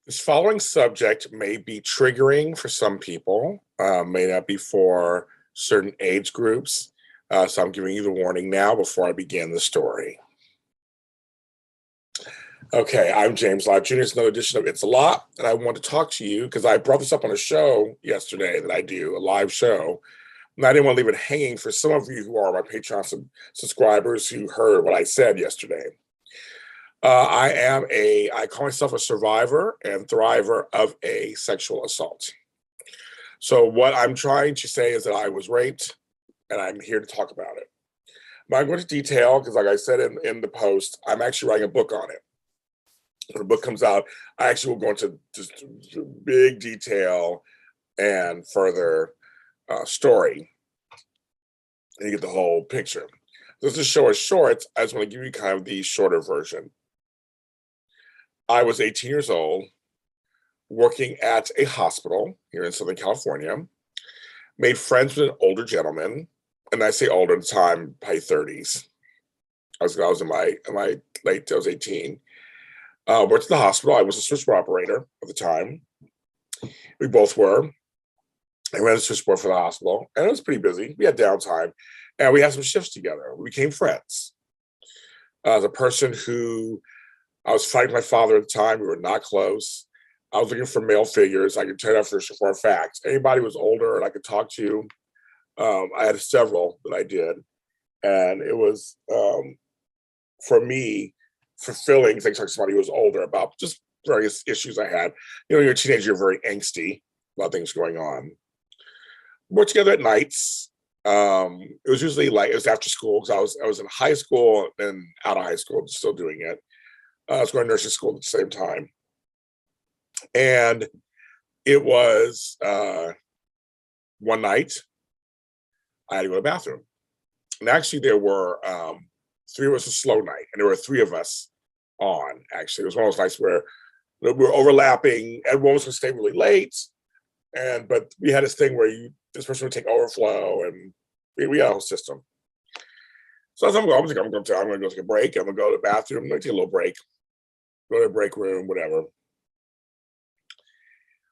This following subject may be triggering for some people, may not be for certain age groups. So I'm giving you the warning now before I begin the story. Okay, I'm James Lott Jr. It's another edition of It's a Lot, and I want to talk to you because I brought this up on a show yesterday that I do, a live show. And I didn't want to leave it hanging for some of you who are my Patreon subscribers who heard what I said yesterday. I call myself a survivor and thriver of a sexual assault. So what I'm trying to say is that I was raped and I'm here to talk about it. I'm not going to detail because like I said in the post, I'm actually writing a book on it. When the book comes out, I actually will go into just big detail and further story and you get the whole picture. Just to show a short, I just want to give you kind of the shorter version. I was 18 years old, working at a hospital here in Southern California, made friends with an older gentleman, and I say older at the time, probably 30s. I was in my late, I was 18. Worked at the hospital. I was a switchboard operator at the time. We both were. I ran a switchboard for the hospital, and it was pretty busy. We had downtime, and we had some shifts together. We became friends. As a person who I was fighting my father at the time, we were not close. I was looking for male figures. I can tell you for a fact. Anybody who was older and I could talk to, I had several that I did. And it was, for me, fulfilling things like somebody who was older about just various issues I had. You know, you're a teenager, you're very angsty about things going on. We worked together at nights. It was usually like, it was after school because I was in high school and out of high school, still doing it. I was going to nursing school at the same time. And it was one night I had to go to the bathroom. And actually there were three of us, a slow night, and there were three of us on, actually. It was one of those nights where we were overlapping, everyone was gonna stay really late. But we had this thing where this person would take overflow and we had a whole system. So as I'm going to go take a break. I'm gonna go to the bathroom, I'm gonna take a little break, go to the break room, whatever.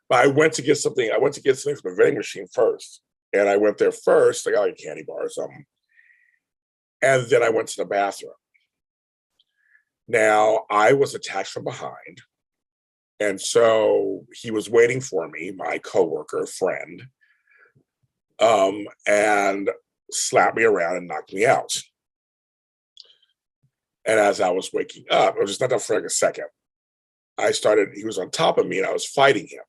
But I went to get something from the vending machine first. And I went there first, I got like a candy bar or something. And then I went to the bathroom. Now I was attacked from behind. And so he was waiting for me, my coworker, friend, and slapped me around and knocked me out. And as I was waking up, it was just not that for like a second. He was on top of me and I was fighting him.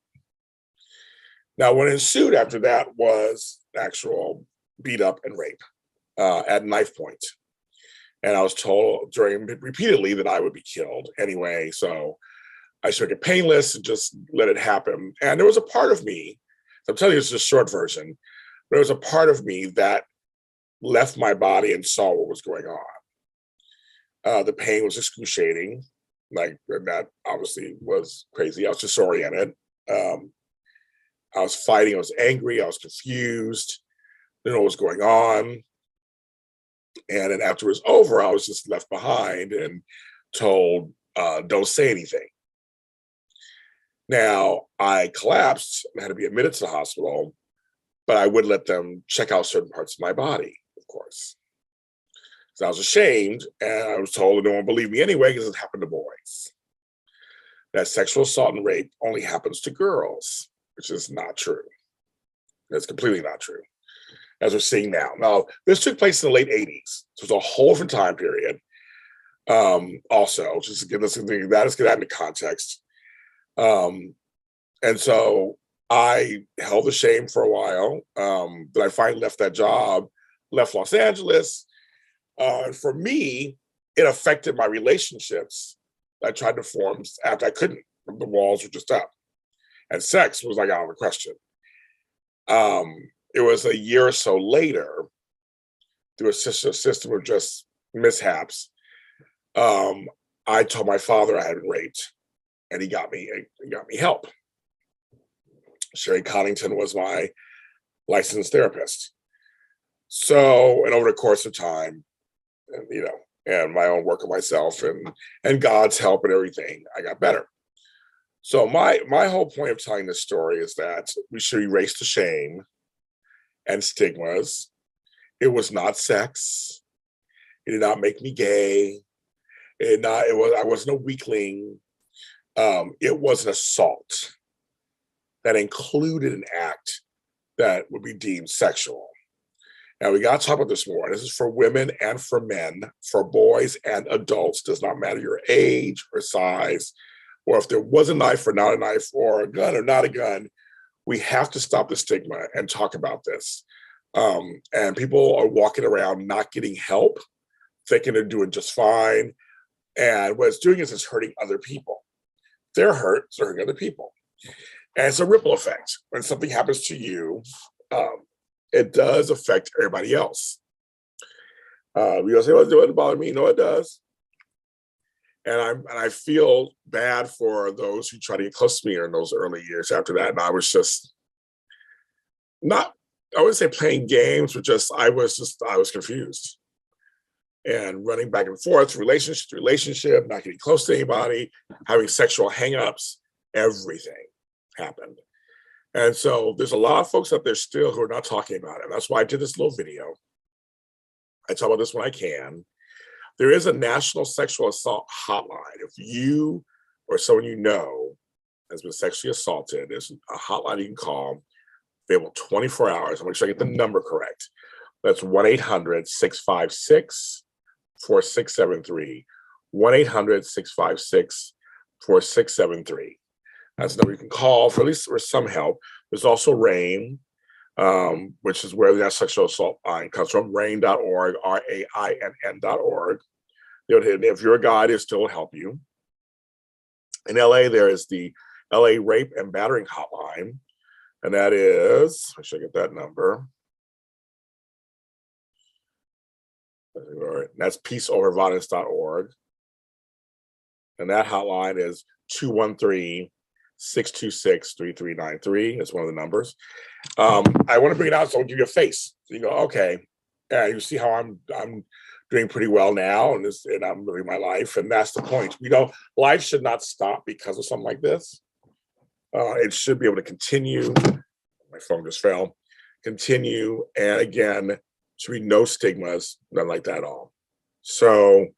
Now, what ensued after that was actual beat up and rape at knife point. And I was told repeatedly that I would be killed anyway. So I should get painless and just let it happen. And there was a part of me, I'm telling you, it's a short version, but there was a part of me that left my body and saw what was going on. The pain was excruciating. Like that obviously was crazy. I was disoriented. I was fighting. I was angry. I was confused. Didn't know what was going on. And then after it was over, I was just left behind and told, don't say anything. Now, I collapsed and had to be admitted to the hospital, but I would let them check out certain parts of my body, of course. So I was ashamed, and I was told that no one believed me anyway because it happened to boys. That sexual assault and rape only happens to girls, which is not true. That's completely not true, as we're seeing now. Now, this took place in the late 80s, so it's a whole different time period. Also, just to get this thing, that is get that into context. And so I held the shame for a while. But I finally left that job, left Los Angeles. And for me, it affected my relationships I tried to form after I couldn't. The walls were just up. And sex was like out of the question. It was a year or so later, through a system of just mishaps, I told my father I had been raped, and he got me help. Sherry Connington was my licensed therapist. So, and over the course of time, and my own work of myself and God's help and everything, I got better. So my whole point of telling this story is that we should erase the shame and stigmas. It was not sex. It did not make me gay. I wasn't a weakling. It was an assault that included an act that would be deemed sexual. Now we got to talk about this more. This is for women and for men, for boys and adults. Does not matter your age or size, or if there was a knife or not a knife, or a gun or not a gun. We have to stop the stigma and talk about this. And people are walking around not getting help, thinking they're doing just fine. And what it's doing is it's hurting other people. They're hurt, it's hurting other people. And it's a ripple effect. When something happens to you, it does affect everybody else. You say, well, it doesn't bother me. No, it does. And I feel bad for those who try to get close to me in those early years after that. And I was just not, I wouldn't say playing games, but I was confused and running back and forth, relationship to relationship, not getting close to anybody, having sexual hangups, everything happened. And so there's a lot of folks out there still who are not talking about it. That's why I did this little video. I talk about this when I can. There is a national sexual assault hotline. If you or someone you know has been sexually assaulted, there's a hotline you can call, available 24 hours. I'm going to make sure I get the number correct. That's 1-800-656-4673. 1-800-656-4673. That's the number you can call for at least for some help. There's also RAIN, which is where the sexual assault line comes from, rain.org, RAINN.org. If you're a guy, they still help you. In LA, there is the LA Rape and Battering Hotline, and that is, I should get that number. That's peaceoverviolence.org. And that hotline is 213-626-3393. That's one of the numbers. I want to bring it out so I'll give you a face. So you go, okay, yeah, you see how I'm doing pretty well now, and I'm living my life, and that's the point. Life should not stop because of something like this. It should be able to continue. My phone just fell. Continue, and again, should be no stigmas, nothing like that at all. So,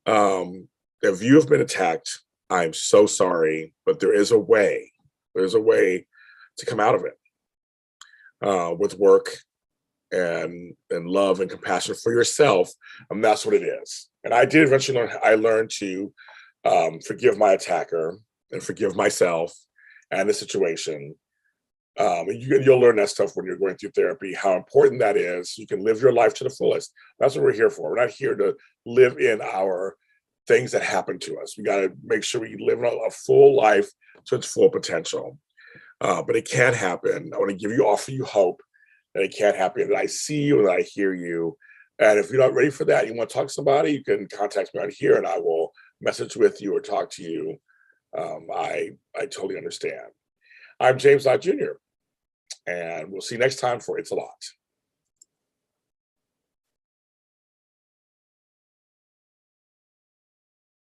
if you have been attacked, I'm so sorry, but there is a way. There's a way to come out of it with work and love and compassion for yourself, and that's what it is. And I did eventually learn. I learned to forgive my attacker and forgive myself and the situation. You'll learn that stuff when you're going through therapy, how important that is. You can live your life to the fullest. That's what we're here for. We're not here to live in our things that happen to us. We got to make sure we live a full life to its full potential. But it can happen. I want to offer you hope that it can happen, that I see you and that I hear you. And if you're not ready for that, you want to talk to somebody, you can contact me on here and I will message with you or talk to you. I totally understand. I'm James Lott Jr. And we'll see you next time for It's a Lot.